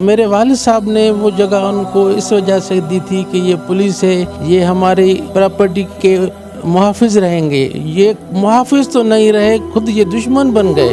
میرے والد صاحب نے وہ جگہ ان کو اس وجہ سے دی تھی کہ یہ پولیس ہے، یہ ہماری پراپرٹی کے محافظ رہیں گے۔ یہ محافظ تو نہیں رہے، خود یہ دشمن بن گئے۔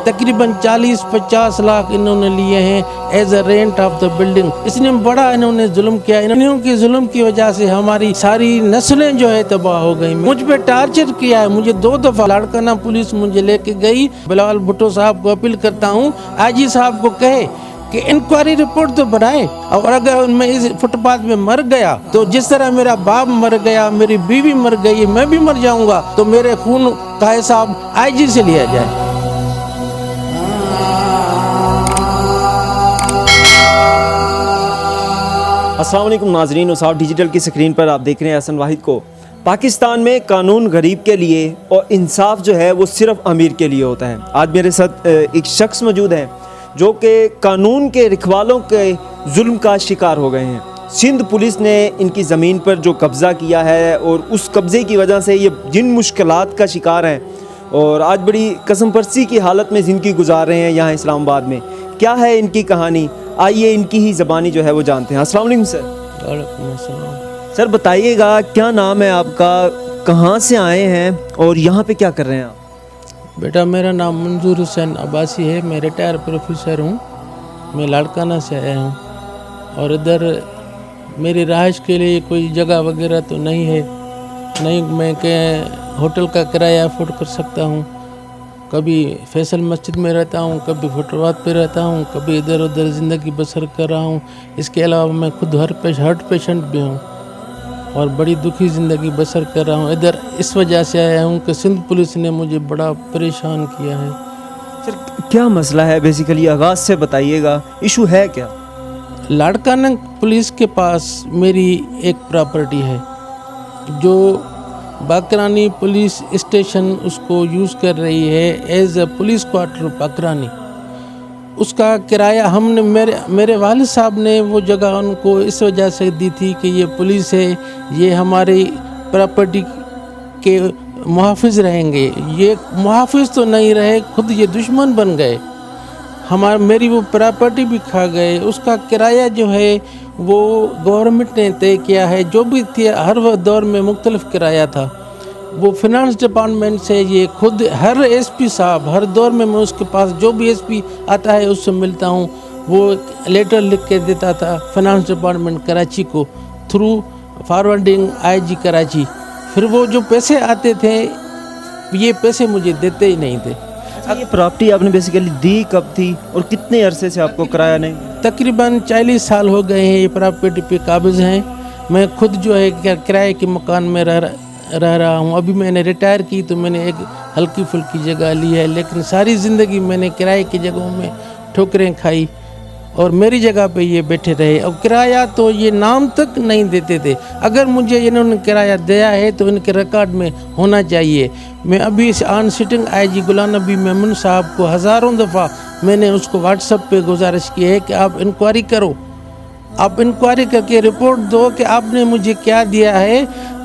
تقریباً 40-50 لاکھ انہوں نے لیے ہیں as a rent of the building. اس نے بڑا انہوں نے ظلم کیا۔ انہوں کے ظلم کی وجہ سے ہماری ساری نسلیں جو ہے تباہ ہو گئی۔ مجھ پہ ٹارچر کیا ہے، مجھے 2 دفعہ لاڑکانہ پولیس مجھے لے کے گئی۔ بلاول بھٹو صاحب کو اپیل کرتا ہوں، آجی صاحب کو کہے کہ انکوائری رپورٹ تو بنائے، اور اگر میں اس فٹ پاتھ میں مر گیا تو جس طرح میرا باپ مر گیا، میری بیوی مر گئی، میں بھی مر جاؤں گا، تو میرے خون کا حساب آئی جی سے لیا جائے۔ السلام علیکم ناظرین، وساوٹ ڈیجیٹل کی سکرین پر آپ دیکھ رہے ہیں احسن واحد کو۔ پاکستان میں قانون غریب کے لیے اور انصاف جو ہے وہ صرف امیر کے لیے ہوتا ہے۔ آج میرے ساتھ ایک شخص موجود ہے جو کہ قانون کے رکھوالوں کے ظلم کا شکار ہو گئے ہیں۔ سندھ پولیس نے ان کی زمین پر جو قبضہ کیا ہے اور اس قبضے کی وجہ سے یہ جن مشکلات کا شکار ہیں اور آج بڑی قسم پرسی کی حالت میں زندگی گزار رہے ہیں یہاں اسلام آباد میں، کیا ہے ان کی کہانی، آئیے ان کی ہی زبانی جو ہے وہ جانتے ہیں۔ السلام علیکم سر۔ وعلیکم السلام۔ سر بتائیے گا کیا نام ہے آپ کا، کہاں سے آئے ہیں اور یہاں پہ کیا کر رہے ہیں آپ؟ بیٹا میرا نام منظور حسین عباسی ہے، میں ریٹائر پروفیسر ہوں، میں لاڑکانہ سے آیا ہوں، اور ادھر میری رہائش کے لیے کوئی جگہ وغیرہ تو نہیں ہے، نہیں میں کہ ہوٹل کا کرایہ افورڈ کر سکتا ہوں۔ کبھی فیصل مسجد میں رہتا ہوں، کبھی فٹ پاتھ پہ رہتا ہوں، کبھی ادھر ادھر زندگی بسر کر رہا ہوں۔ اس کے علاوہ میں خود ہارٹ پیشنٹ بھی ہوں اور بڑی دکھی زندگی بسر کر رہا ہوں۔ ادھر اس وجہ سے آیا ہوں کہ سندھ پولیس نے مجھے بڑا پریشان کیا ہے۔ سر کیا مسئلہ ہے بیسیکلی، آغاز سے بتائیے گا، ایشو ہے کیا؟ لاڑکانہ پولیس کے پاس میری ایک پراپرٹی ہے جو باقرانی پولیس اسٹیشن اس کو یوز کر رہی ہے ایز اے پولیس کوارٹر باقرانی۔ اس کا کرایہ ہم نے میرے والد صاحب نے وہ جگہ ان کو اس وجہ سے دی تھی کہ یہ پولیس ہے، یہ ہماری پراپرٹی کے محافظ رہیں گے۔ یہ محافظ تو نہیں رہے، خود یہ دشمن بن گئے، میری وہ پراپرٹی بھی کھا گئے۔ اس کا کرایہ جو ہے وہ گورنمنٹ نے طے کیا ہے، جو بھی تھی ہر دور میں مختلف کرایہ تھا۔ وہ فنانس ڈپارٹمنٹ سے یہ خود ہر ایس پی صاحب ہر دور میں اس کے پاس جو بھی ایس پی آتا ہے اس سے ملتا ہوں، وہ لیٹر لکھ کے دیتا تھا فنانس ڈپارٹمنٹ کراچی کو تھرو فارورڈنگ آئی جی کراچی۔ پھر وہ جو پیسے آتے تھے یہ پیسے مجھے دیتے ہی نہیں تھے۔ یہ پراپرٹی آپ نے بیسیکلی دی کب تھی اور کتنے عرصے سے آپ کو کرایہ نہیں؟ تقریباً 40 سال ہو گئے ہیں یہ پراپرٹی پہ قابض ہیں۔ میں خود جو ہے کرائے کے مکان میں رہ رہا ہوں۔ ابھی میں نے ریٹائر کی تو میں نے ایک ہلکی پھلکی جگہ لی ہے، لیکن ساری زندگی میں نے کرائے کی جگہوں میں ٹھوکریں کھائی اور میری جگہ پہ یہ بیٹھے رہے۔ اب کرایہ تو یہ نام تک نہیں دیتے تھے۔ اگر مجھے انہوں نے کرایہ دیا ہے تو ان کے ریکارڈ میں ہونا چاہیے۔ میں ابھی آن سٹنگ آئی جی غلام نبی میمون صاحب کو ہزاروں دفعہ میں نے اس کو واٹس ایپ پہ گزارش کی ہے کہ آپ انکوائری کرو، آپ انکوائری کر کے رپورٹ دو کہ آپ نے مجھے کیا دیا ہے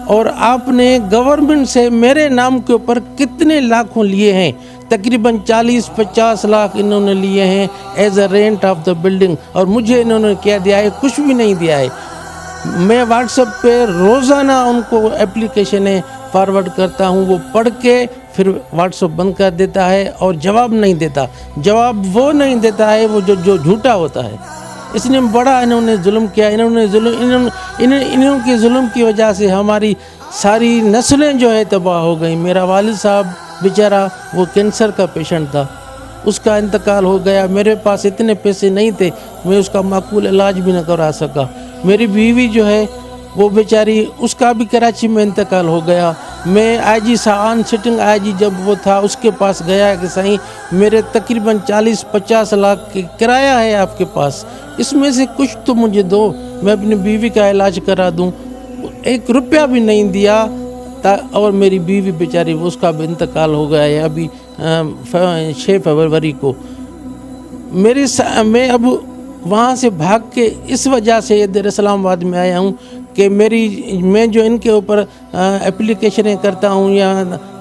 اور آپ نے گورنمنٹ سے میرے نام کے اوپر کتنے لاکھوں لیے ہیں۔ تقریباً 40-50 لاکھ انہوں نے لیے ہیں as a rent of the building, اور مجھے انہوں نے کیا دیا ہے؟ کچھ بھی نہیں دیا ہے۔ میں واٹس ایپ پہ روزانہ ان کو اپلیکیشنیں فارورڈ کرتا ہوں، وہ پڑھ کے پھر واٹس ایپ بند کر دیتا ہے اور جواب نہیں دیتا۔ جواب وہ نہیں دیتا ہے وہ جو جھوٹا ہوتا ہے۔ اس نے بڑا انہوں نے ظلم کیا۔ انہوں کے ظلم کی وجہ سے ہماری ساری نسلیں جو ہے تباہ ہو گئیں۔ میرا والد صاحب بیچارہ وہ کینسر کا پیشنٹ تھا، اس کا انتقال ہو گیا۔ میرے پاس اتنے پیسے نہیں تھے، میں اس کا معقول علاج بھی نہ کرا سکا۔ میری بیوی جو ہے وہ بیچاری، اس کا بھی کراچی میں انتقال ہو گیا۔ میں آئی جی آن سٹنگ آئی جی جب وہ تھا اس کے پاس گیا کہ صحیح میرے تقریباً 40-50 لاکھ کی کرایہ ہے آپ کے پاس، اس میں سے کچھ تو مجھے دو، میں اپنی بیوی کا علاج کرا دوں۔ 1 روپیہ بھی نہیں دیا، اور میری بیوی بیچاری اس کا بھی انتقال ہو گیا ہے ابھی 6 فروری کو۔ میں اب وہاں سے بھاگ کے اس وجہ سے ادھر اسلام آباد میں آیا ہوں کہ میں جو ان کے اوپر एप्लीकेशनें करता हूँ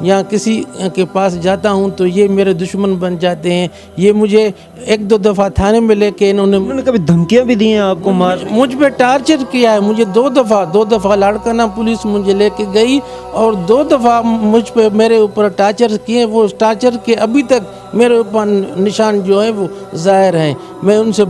या किसी के पास जाता हूँ तो ये मेरे दुश्मन बन जाते हैं। ये मुझे एक दो दफ़ा थाने में लेके उन्होंने कभी धमकियां भी दी हैं आपको? मुझ पे टार्चर किया है। मुझे दो दफ़ा लाड़काना पुलिस मुझे लेके गई और 2 दफ़ा मुझ पे मेरे ऊपर टार्चर किए। वो टार्चर के अभी तक मेरे ऊपर निशान जो है वो ज़ाहिर हैं। मैं उनसे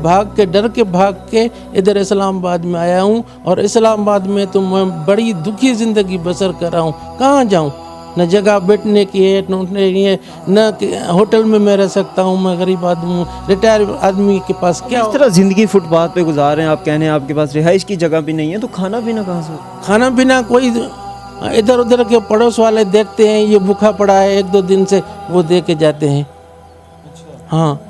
डर के भाग के इधर इस्लामाबाद में आया हूँ और इस्लामाबाद में तो मैं बड़ी दुखी ज़िंदगी बसर कर रहा हूँ। कहाँ जाऊँ? न जगह बैठने की है, न उठने की है, न होटल में मैं रह सकता हूँ। मैं गरीब आदमी हूँ, रिटायर आदमी के पास क्या इस तरह ज़िंदगी फुटपाथ पे गुजार रहे हैं आप, कहने हैं आपके पास रिहाइश की जगह भी नहीं है, तो खाना पीना कहाँ से? खाना पीना कोई इधर उधर के पड़ोस वाले देखते हैं ये भूखा पड़ा है 1-2 दिन से, वो दे के जाते हैं। हाँ,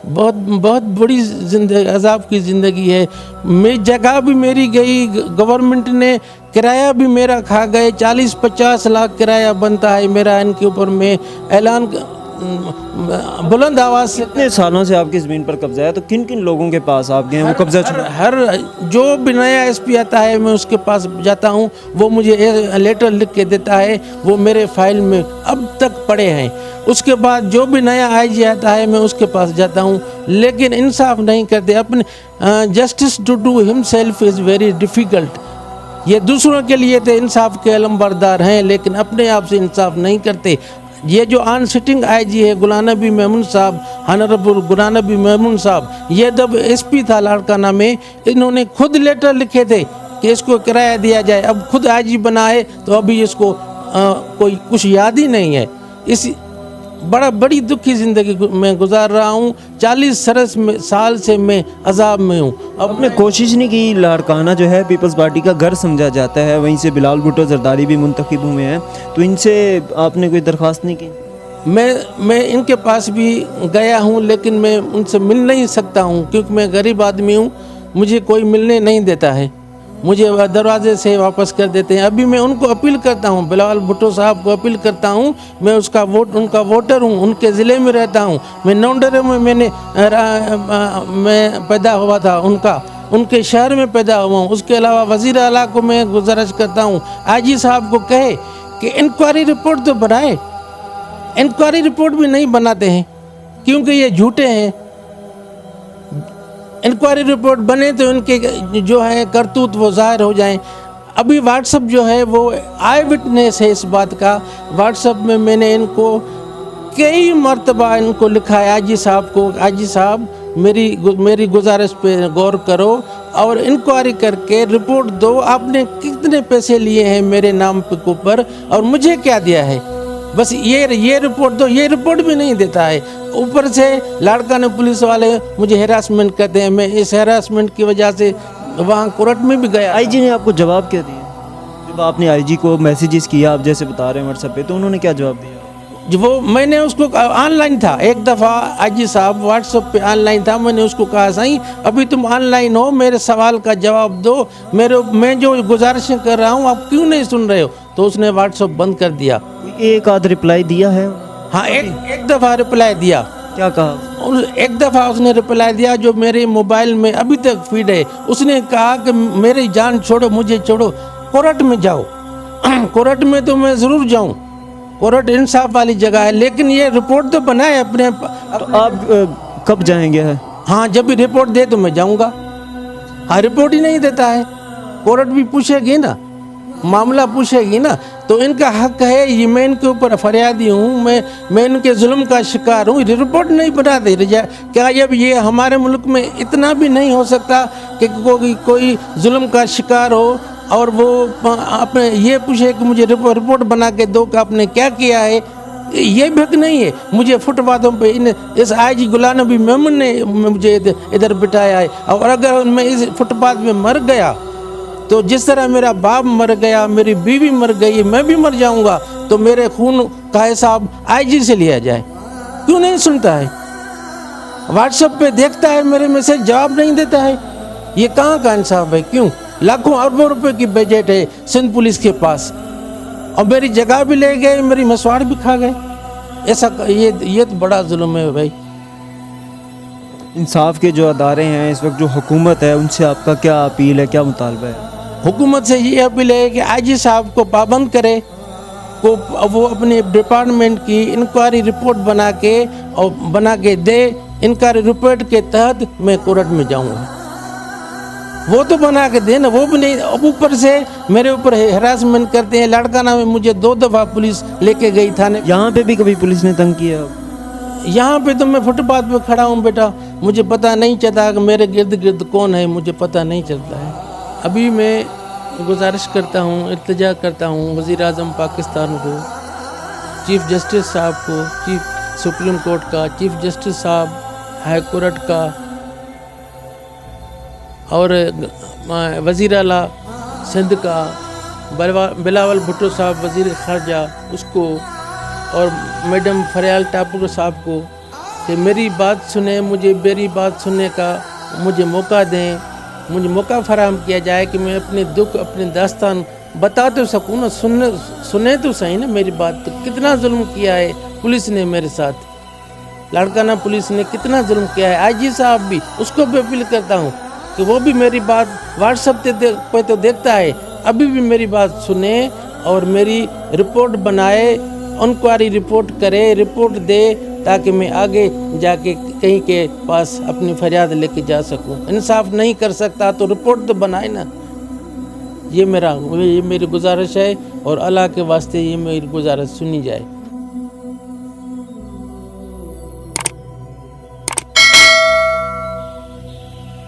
बहुत बहुत बड़ी जिंदगी, अजाब की ज़िंदगी है। मैं जगह भी मेरी गई, गवर्नमेंट ने किराया भी मेरा खा गए। 40-50 लाख किराया बनता है मेरा इनके ऊपर। मैं ऐलान बुलंद आवाज़ से कितने सालों से आपकी ज़मीन पर कब्जा है, तो किन किन लोगों के पास आप गए वो कब्जा हर जो भी नया एसपी आता है मैं उसके पास जाता हूँ, वो मुझे लेटर लिख के देता है, वो मेरे फाइल में अब तक पड़े हैं। उसके बाद जो भी नया आईजी आता है मैं उसके पास जाता हूँ, लेकिन इंसाफ नहीं करते। अपने justice to do himself is very difficult. ये दूसरों के लिए तो इंसाफ के अलमबरदार हैं, लेकिन अपने आप से इंसाफ नहीं करते। ये जो ऑन सिटिंग आईजी है गुलाम नबी मेमून साहब, हॉनरेबल गुलाम नबी मेमून साहब, ये जब एसपी था लाड़काना में, इन्होंने खुद लेटर लिखे थे कि इसको किराया दिया जाए। अब खुद आईजी बना है तो अभी इसको कोई कुछ याद ही नहीं है। इस बड़ी दुखी ज़िंदगी में गुजार रहा हूँ। 40 साल से मैं अजाब में हूँ। अब आपने कोशिश नहीं की? लाड़काना जो है पीपल्स पार्टी का घर समझा जाता है, वहीं से बिलाल भुट्टो जरदारी भी मुंतखब हुए हैं, तो इनसे आपने कोई दरख्वास्त नहीं की? मैं इनके पास भी गया हूँ, लेकिन मैं उनसे मिल नहीं सकता हूँ क्योंकि मैं गरीब आदमी हूँ। मुझे कोई मिलने नहीं देता है, मुझे दरवाजे से वापस कर देते हैं। अभी मैं उनको अपील करता हूँ, बिलाल भुट्टो साहब को अपील करता हूँ। मैं उनका वोटर हूँ, उनके ज़िले में रहता हूँ। मैं नौडरे में मैं पैदा हुआ था, उनके शहर में पैदा हुआ हूँ। उसके अलावा वज़ीर आला को मैं गुजारिश करता हूँ आईजी साहब को कहे कि इंक्वायरी रिपोर्ट तो बनाए। इंक्वायरी रिपोर्ट भी नहीं बनाते हैं क्योंकि ये झूठे हैं। इंक्वायरी रिपोर्ट बने तो इनके जो है करतूत वो ज़ाहिर हो जाएं। अभी व्हाट्सअप जो है वो आई विटनेस है इस बात का। व्हाट्सअप में मैंने इनको कई मरतबा इनको लिखा है आईजी साहब को, आईजी साहब मेरी गुजारिश पे गौर करो और इंक्वायरी करके रिपोर्ट दो। आपने कितने पैसे लिए हैं मेरे नाम के ऊपर और मुझे क्या दिया है? बस ये रिपोर्ट दो। ये रिपोर्ट भी नहीं देता है। ऊपर से लाड़काना पुलिस वाले मुझे हैरासमेंट करते हैं। मैं इस हैरासमेंट की वजह से वहाँ कोर्ट में भी गया। आईजी ने आपको जवाब क्या दिया? जब आपने आईजी को मैसेजेस किया, आप जैसे बता रहे हैं व्हाट्सएप पे, तो उन्होंने क्या जवाब दिया? जो वो मैंने उसको ऑनलाइन था, एक दफ़ा आईजी साहब व्हाट्सएप पे ऑनलाइन था। मैंने उसको कहा साईं अभी तुम ऑनलाइन हो, मेरे सवाल का जवाब दो, मैं जो गुजारिशें कर रहा हूँ आप क्यों नहीं सुन रहे हो? तो उसने व्हाट्सएप बंद कर दिया। एक आध रिप्लाई दिया है? हाँ, एक दफ़ा रिप्लाई दिया। क्या कहा? एक दफ़ा उसने रिप्लाई दिया जो मेरे मोबाइल में अभी तक फीड है। उसने कहा कि मेरी जान छोड़ो, मुझे छोड़ो, कोर्ट में जाओ। कोर्ट में तो मैं ज़रूर जाऊँ, कोर्ट इंसाफ वाली जगह है, लेकिन ये रिपोर्ट तो बनाए अपने। तो आप कब जाएंगे? हाँ, जब भी रिपोर्ट दे तो मैं जाऊँगा। हाँ, रिपोर्ट ही नहीं देता है, कोर्ट भी पूछेगी ना, मामला पूछेगी ना, तो इनका हक है। ये मैं इनके ऊपर फरियादी हूँ, मैं इनके जुल्म का शिकार हूँ। रिपोर्ट नहीं बनाते क्या? जब ये हमारे मुल्क में इतना भी नहीं हो सकता कि कोई जुल्म का शिकार हो और वो अपने ये पूछे कि मुझे रिपोर्ट बना के दो कि आपने क्या किया है? ये भी हक नहीं है। मुझे फुटपाथों पे इस आईजी गुलाम नबी मेमून ने मुझे इधर बिठाया है, और अगर मैं इस फुटपाथ में मर गया तो जिस तरह मेरा बाप मर गया, मेरी बीवी मर गई, मैं भी मर जाऊंगा, तो मेरे खून का हिसाब आईजी से लिया जाए। क्यों नहीं सुनता है? व्हाट्सएप पे देखता है मेरे मैसेज, जवाब नहीं देता है। ये कहाँ का इंसाफ है? क्यों? लाखों अरबों रुपए की बजट है सिंध पुलिस के पास, और मेरी जगह भी ले गए, मेरी मसवाड़ भी खा गए। ऐसा ये तो बड़ा जुल्म है भाई। इंसाफ के जो अदारे हैं इस वक्त, जो हुकूमत है, उनसे आपका क्या अपील है, क्या मुतालबा है? हुकूमत से ये अपील है कि आईजी साहब को पाबंद करे, को वो अपने डिपार्टमेंट की इंक्वायरी रिपोर्ट बना के दे। इंक्वायरी रिपोर्ट के तहत मैं कोर्ट में जाऊंगा, वो तो बना के दे ना, वो भी नहीं। अब ऊपर से मेरे ऊपर हरासमेंट करते हैं। लाड़काना में मुझे 2 दफ़ा पुलिस लेके गई थाने। यहाँ पे भी कभी पुलिस ने तंग किया? यहाँ पे तो मैं फुटपाथ पे खड़ा हूँ बेटा, मुझे पता नहीं चलता कि मेरे गिर्द गिर्द कौन है, मुझे पता नहीं चलता है। अभी मैं गुजारिश करता हूँ, इल्तिजा करता हूँ वज़ीर आज़म पाकिस्तान को, चीफ जस्टिस साहब को, चीफ सुप्रीम कोर्ट का, चीफ जस्टिस साहब हाई कोर्ट का, और वज़ीर आला सिंध का बिलावल भुट्टो साहब वज़ीर ख़ारजा उसको, और मैडम फरियाल टापुर साहब को कि मेरी बात सुने, मेरी बात सुनने का मुझे मौका दें, मुझे मौका फराहम किया जाए कि मैं अपने दुख, अपने दास्तान बता तो सकूँ ना, सुने तो सही ना मेरी बात। तो कितना जुल्म किया है पुलिस ने मेरे साथ, लाड़काना पुलिस ने कितना जुल्म किया है। आईजी साहब भी, उसको भी अपील करता हूँ कि वो भी मेरी बात व्हाट्सएप पे तो देखता है, अभी भी मेरी बात सुने और मेरी रिपोर्ट बनाए, इंक्वायरी रिपोर्ट करे, रिपोर्ट दे, ताकि मैं आगे जाके कहीं के पास अपनी फरियाद लेके जा सकूं। इंसाफ नहीं कर सकता तो रिपोर्ट तो बनाए ना। ये मेरी गुजारिश है, और अल्लाह के वास्ते ये मेरी गुजारिश सुनी जाए।